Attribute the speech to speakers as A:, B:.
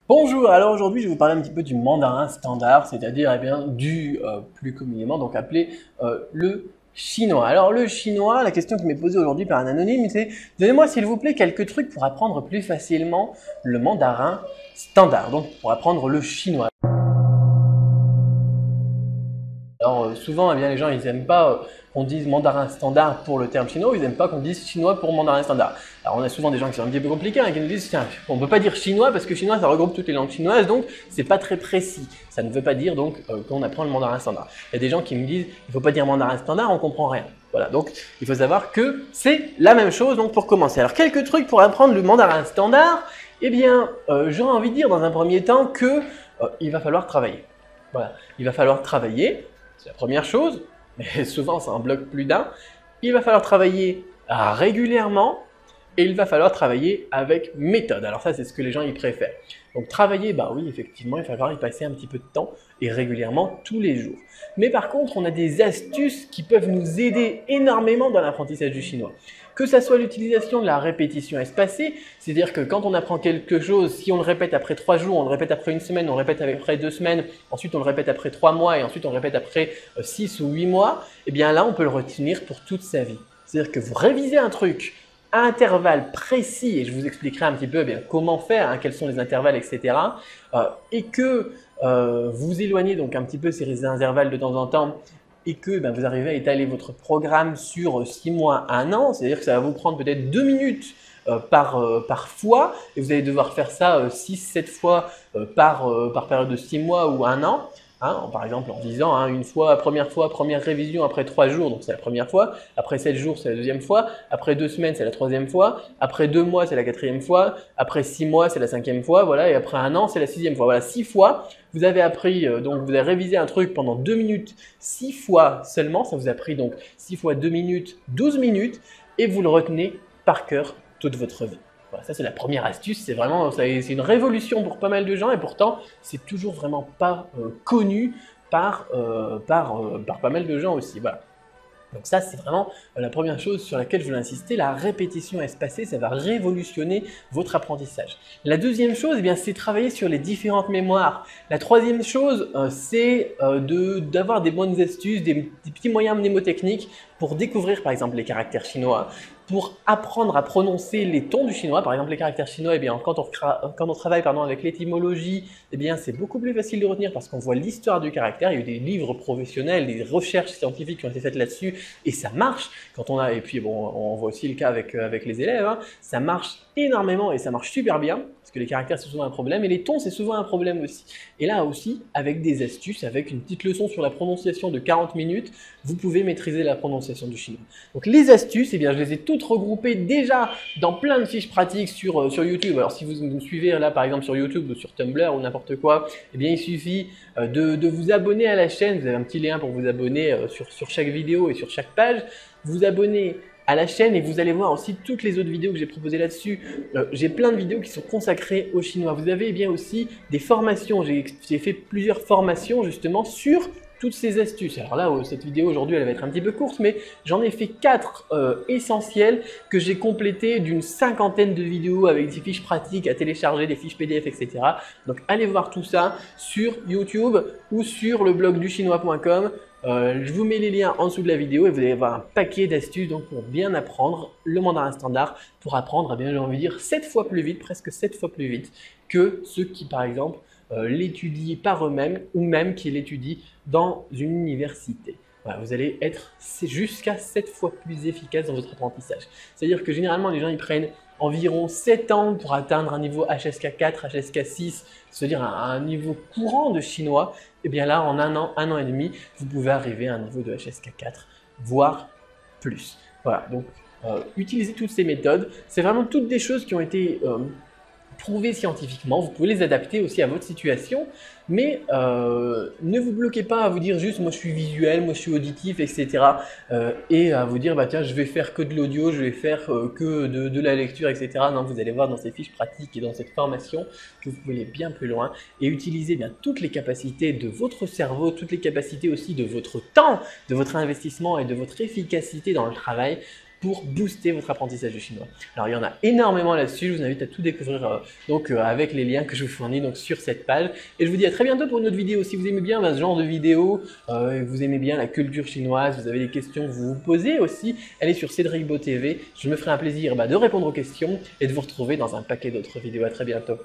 A: Bonjour, alors aujourd'hui je vais vous parler un petit peu du mandarin standard, c'est-à-dire plus communément donc appelé le chinois. Alors le chinois, la question qui m'est posée aujourd'hui par un anonyme, c'est donnez-moi s'il vous plaît quelques trucs pour apprendre plus facilement le mandarin standard, donc pour apprendre le chinois. Alors souvent, eh bien, les gens ils n'aiment pas qu'on dise mandarin standard pour le terme chinois, ils n'aiment pas qu'on dise chinois pour mandarin standard. Alors on a souvent des gens qui sont un petit peu compliqués, qui nous disent tiens, on ne peut pas dire chinois parce que chinois ça regroupe toutes les langues chinoises, donc c'est pas très précis. Ça ne veut pas dire donc qu'on apprend le mandarin standard. Il y a des gens qui me disent il ne faut pas dire mandarin standard, on comprend rien. Voilà, donc il faut savoir que c'est la même chose donc pour commencer. Alors quelques trucs pour apprendre le mandarin standard, eh bien j'aurais envie de dire dans un premier temps que il va falloir travailler. Voilà, il va falloir travailler. C'est la première chose, mais souvent ça en bloque plus d'un. Il va falloir travailler régulièrement et il va falloir travailler avec méthode. Alors ça, c'est ce que les gens y préfèrent. Donc travailler, bah oui, effectivement, il va falloir y passer un petit peu de temps et régulièrement tous les jours. Mais par contre, on a des astuces qui peuvent nous aider énormément dans l'apprentissage du chinois. Que ça soit l'utilisation de la répétition espacée, c'est-à-dire que quand on apprend quelque chose, si on le répète après 3 jours, on le répète après une semaine, on le répète après 2 semaines, ensuite on le répète après 3 mois et ensuite on le répète après 6 ou 8 mois, et bien là on peut le retenir pour toute sa vie. C'est-à-dire que vous révisez un truc à intervalles précis, et je vous expliquerai un petit peu comment faire, quels sont les intervalles, etc. Et que vous éloignez donc un petit peu ces intervalles de temps en temps, et que vous arrivez à étaler votre programme sur 6 mois, 1 an, c'est-à-dire que ça va vous prendre peut-être 2 minutes par fois, et vous allez devoir faire ça 6-7 fois par période de 6 mois ou 1 an. Par exemple en disant une fois, première révision après 3 jours, donc c'est la première fois, après 7 jours c'est la deuxième fois, après 2 semaines c'est la troisième fois, après 2 mois c'est la quatrième fois, après 6 mois c'est la cinquième fois, voilà, et après 1 an c'est la sixième fois. Voilà, 6 fois, vous avez appris, donc vous avez révisé un truc pendant 2 minutes, 6 fois seulement, ça vous a pris donc 6 fois 2 minutes, 12 minutes, et vous le retenez par cœur toute votre vie. Voilà, ça c'est la première astuce, c'est une révolution pour pas mal de gens et pourtant c'est toujours vraiment pas connu par pas mal de gens aussi. Voilà. Donc ça c'est vraiment la première chose sur laquelle je veux insister, la répétition espacée, ça va révolutionner votre apprentissage. La deuxième chose, c'est travailler sur les différentes mémoires. La troisième chose, c'est d'avoir des bonnes astuces, des petits moyens mnémotechniques pour découvrir par exemple les caractères chinois, pour apprendre à prononcer les tons du chinois. Par exemple les caractères chinois, quand on travaille avec l'étymologie, c'est beaucoup plus facile de retenir parce qu'on voit l'histoire du caractère. Il y a eu des livres professionnels, des recherches scientifiques qui ont été faites là-dessus et ça marche. Et puis on voit aussi le cas avec les élèves, ça marche énormément et ça marche super bien parce que les caractères c'est souvent un problème et les tons c'est souvent un problème aussi. Et là aussi, avec des astuces, avec une petite leçon sur la prononciation de 40 minutes, vous pouvez maîtriser la prononciation du chinois. Donc les astuces, je les ai toutes regroupées déjà dans plein de fiches pratiques sur YouTube. Alors si vous me suivez là par exemple sur YouTube ou sur Tumblr ou n'importe quoi, il suffit de vous abonner à la chaîne. Vous avez un petit lien pour vous abonner sur chaque vidéo et sur chaque page. Vous abonnez à la chaîne et vous allez voir aussi toutes les autres vidéos que j'ai proposées là-dessus. J'ai plein de vidéos qui sont consacrées au chinois. Vous avez aussi des formations. J'ai fait plusieurs formations justement sur toutes ces astuces. Alors là, cette vidéo aujourd'hui, elle va être un petit peu courte, mais j'en ai fait 4 essentielles que j'ai complétées d'une 50aine de vidéos avec des fiches pratiques à télécharger, des fiches PDF, etc. Donc allez voir tout ça sur YouTube ou sur le blog duchinois.com. Je vous mets les liens en dessous de la vidéo et vous allez avoir un paquet d'astuces pour bien apprendre le mandarin standard, pour apprendre, j'ai envie de dire 7 fois plus vite, presque 7 fois plus vite que ceux qui, par exemple, l'étudient par eux-mêmes ou même qui l'étudient dans une université. Voilà, vous allez être jusqu'à 7 fois plus efficace dans votre apprentissage. C'est-à-dire que généralement, les gens ils prennent environ 7 ans pour atteindre un niveau HSK4, HSK6, c'est-à-dire un niveau courant de chinois. Et bien là, en 1 an et demi, vous pouvez arriver à un niveau de HSK4, voire plus. Voilà, donc utilisez toutes ces méthodes. C'est vraiment toutes des choses qui ont été prouvées scientifiquement. Vous pouvez les adapter aussi à votre situation, mais ne vous bloquez pas à vous dire juste moi je suis visuel, moi je suis auditif, etc. Et à vous dire tiens je vais faire que de l'audio, je vais faire que de la lecture, etc. Non, vous allez voir dans ces fiches pratiques et dans cette formation que vous pouvez aller bien plus loin et utiliser toutes les capacités de votre cerveau, toutes les capacités aussi de votre temps, de votre investissement et de votre efficacité dans le travail pour booster votre apprentissage du chinois. Alors il y en a énormément là-dessus, je vous invite à tout découvrir avec les liens que je vous fournis donc, sur cette page. Et je vous dis à très bientôt pour une autre vidéo. Si vous aimez bien ce genre de vidéo, vous aimez bien la culture chinoise, vous avez des questions que vous vous posez aussi, allez sur Cédric Beau TV. Je me ferai un plaisir de répondre aux questions et de vous retrouver dans un paquet d'autres vidéos. À très bientôt.